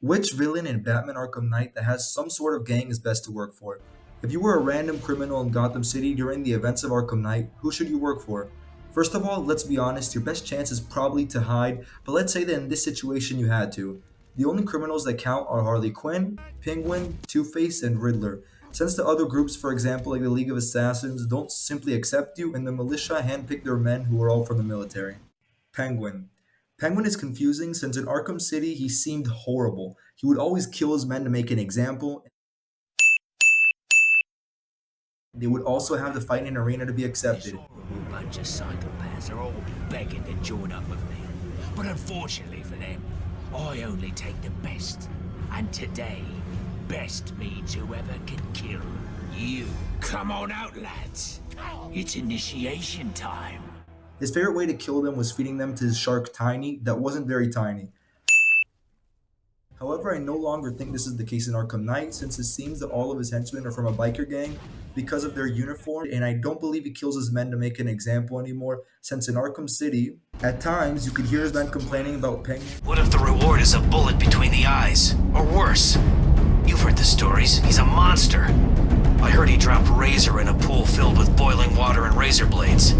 Which villain in Batman Arkham Knight that has some sort of gang is best to work for? If you were a random criminal in Gotham City during the events of Arkham Knight, who should you work for? First of all, let's be honest, your best chance is probably to hide, but let's say that in this situation you had to. The only criminals that count are Harley Quinn, Penguin, Two-Face, and Riddler. Since the other groups, for example, like the League of Assassins, don't simply accept you, and the militia handpick their men who are all from the military. Penguin. Penguin is confusing since in Arkham City he seemed horrible. He would always kill his men to make an example. They would also have to fight in an arena to be This accepted. horrible bunch of psychopaths are all begging to join up with me. But unfortunately for them, I only take the best. And today, best means whoever can kill you. Come on out, lads. It's initiation time. His favorite way to kill them was feeding them to his shark Tiny, that wasn't very tiny. However, I no longer think this is the case in Arkham Knight since it seems that all of his henchmen are from a biker gang because of their uniform, and I don't believe he kills his men to make an example anymore since in Arkham City, at times you could hear his men complaining about Penguin. What if the reward is a bullet between the eyes? Or worse? You've heard the stories. He's a monster. I heard he dropped Razor in a pool filled with boiling water and razor blades.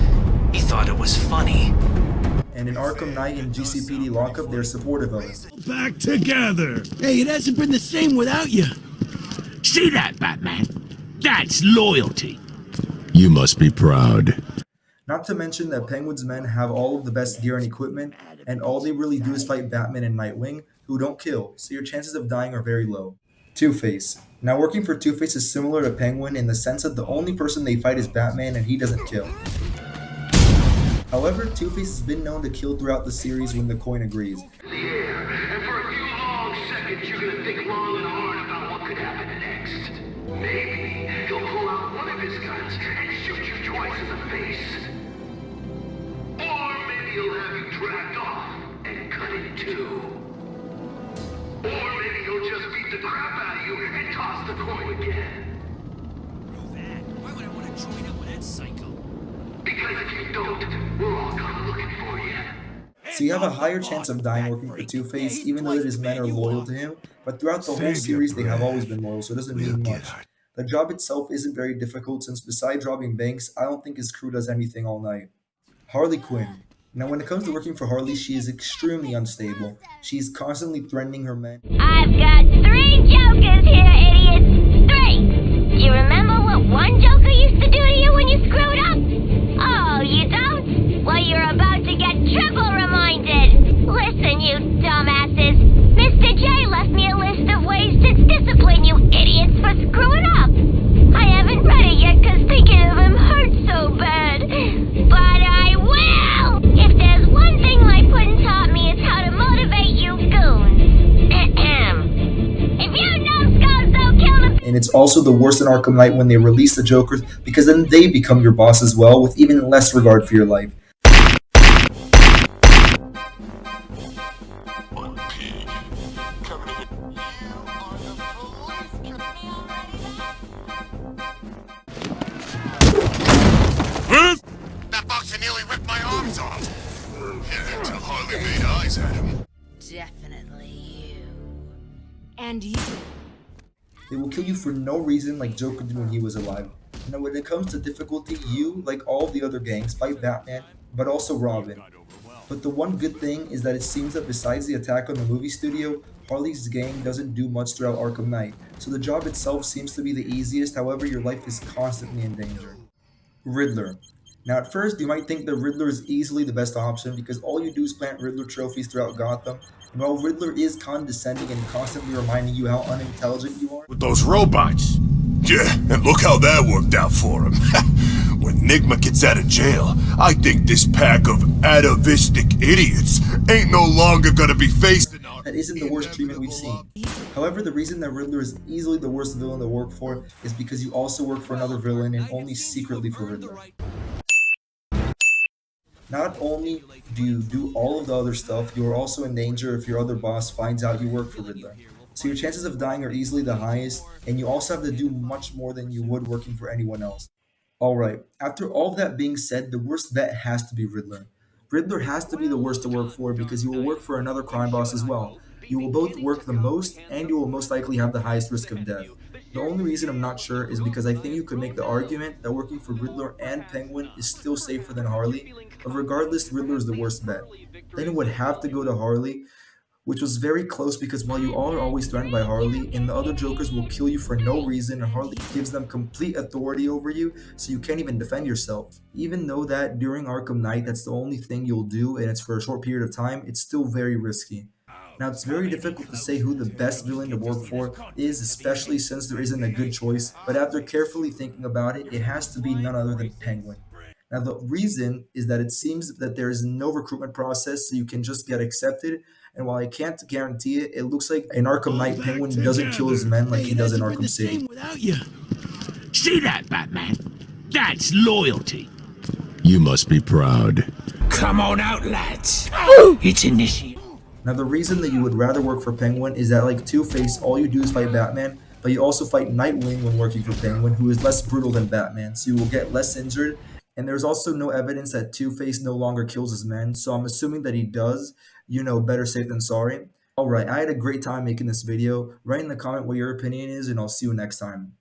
He thought it was funny. And in Arkham Knight and GCPD lockup, they're supportive of it. Back together. Hey, it hasn't been the same without you. See that, Batman? That's loyalty. You must be proud. Not to mention that Penguin's men have all of the best gear and equipment, and all they really do is fight Batman and Nightwing, who don't kill, so your chances of dying are very low. Two-Face. Now working for Two-Face is similar to Penguin in the sense that the only person they fight is Batman and he doesn't kill. However, Two-Face has been known to kill throughout the series when the coin agrees. The air, and for a few long seconds you're gonna think long and hard about what could happen next. Maybe he'll pull out one of his guns and shoot you twice in the face. Or maybe he'll have you dragged off and cut in two. Or maybe he'll just beat the crap out of you and toss the coin again. Why would I want to join up with that psycho? Because if you don't, we're all come looking for you. So you have a higher chance of dying working for Two-Face, even though that his men are loyal to him, but throughout the whole series they have always been loyal, so it doesn't mean much. The job itself isn't very difficult since besides robbing banks, I don't think his crew does anything all night. Harley Quinn. Now when it comes to working for Harley, she is extremely unstable. She is constantly threatening her men. I've got 3 jokers here, idiots. 3. You remember what one joker used to do to you when you screwed up? Oh, you don't? Well, you're about to get triple reminded. Listen, you dumbasses. Mr. J left me a list of ways to discipline you idiots for screwing up. I haven't read it yet because thinking of him hurts so bad. But I will! If there's one thing my pudding taught me, it's how to motivate you goons. If you numbskulls don't kill the... And it's also the worst in Arkham Knight when they release the Jokers, because then they become your boss as well, with even less regard for your life. That boxer nearly ripped my arms off. Yeah, until Harley made eyes at him. Definitely you. And you. They will kill you for no reason like Joker did when he was alive. Now when it comes to difficulty, you, like all of the other gangs, fight Batman, but also Robin. But the one good thing is that it seems that besides the attack on the movie studio, Harley's gang doesn't do much throughout Arkham Knight, so the job itself seems to be the easiest, however your life is constantly in danger. Riddler. Now at first you might think that Riddler is easily the best option because all you do is plant Riddler trophies throughout Gotham, and while Riddler is condescending and constantly reminding you how unintelligent you are, With those robots. Yeah, and look how that worked out for him. When Nigma gets out of jail, I think this pack of atavistic idiots ain't no longer gonna be facing our... that isn't the worst treatment we've seen. However, the reason that Riddler is easily the worst villain to work for is because you also work for another villain and only secretly for Riddler. Not only do you do all of the other stuff, you are also in danger if your other boss finds out you work for Riddler. So your chances of dying are easily the highest, and you also have to do much more than you would working for anyone else. Alright, after all that being said, the worst bet has to be Riddler. Riddler has to be the worst to work for because he will work for another crime boss as well. You will both work the most, and you will most likely have the highest risk of death. The only reason I'm not sure is because I think you could make the argument that working for Riddler and Penguin is still safer than Harley, but regardless, Riddler is the worst bet. Then it would have to go to Harley, which was very close because while you are always threatened by Harley, and the other Jokers will kill you for no reason, and Harley gives them complete authority over you, so you can't even defend yourself. Even though that during Arkham Knight, that's the only thing you'll do, and it's for a short period of time, it's still very risky. Now, it's very difficult to say who the best villain to work for is, especially since there isn't a good choice, but after carefully thinking about it, it has to be none other than Penguin. Now, the reason is that it seems that there is no recruitment process, so you can just get accepted. And while I can't guarantee it, it looks like in Arkham Fall Knight, back Penguin doesn't kill his together. men like Hey, he it does in hasn't been Arkham the City. same without you. See that, Batman? That's loyalty. You must be proud. Come on out, lads. It's initiative. Now, the reason that you would rather work for Penguin is that, like Two-Face, all you do is fight Batman, but you also fight Nightwing when working for Penguin, who is less brutal than Batman, so you will get less injured. And there's also no evidence that Two-Face no longer kills his men, so I'm assuming that he does. Better safe than sorry. Alright, I had a great time making this video. Write in the comment what your opinion is, and I'll see you next time.